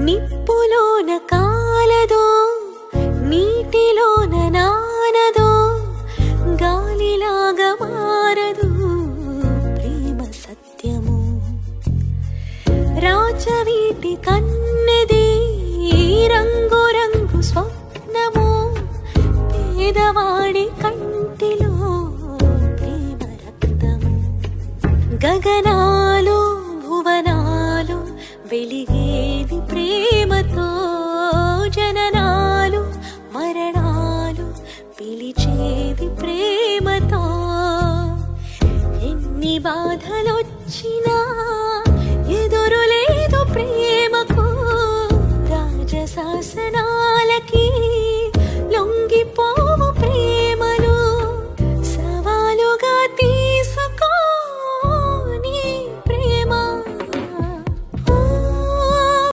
నిప్పులోన కాలదో నీటిలోన నానదో గాలిలాగా మారదు ప్రేమ సత్యము రాచవీటి కన్నెది రంగు రంగు స్వప్నము పేదవాడి కంటిలో ప్రేమ రక్తము గగనాలు భువనాలు వెలిగేది ప్రేమతో జననాలు మరణాలు పిలిచేది ప్రేమతో ఎన్ని బాధలు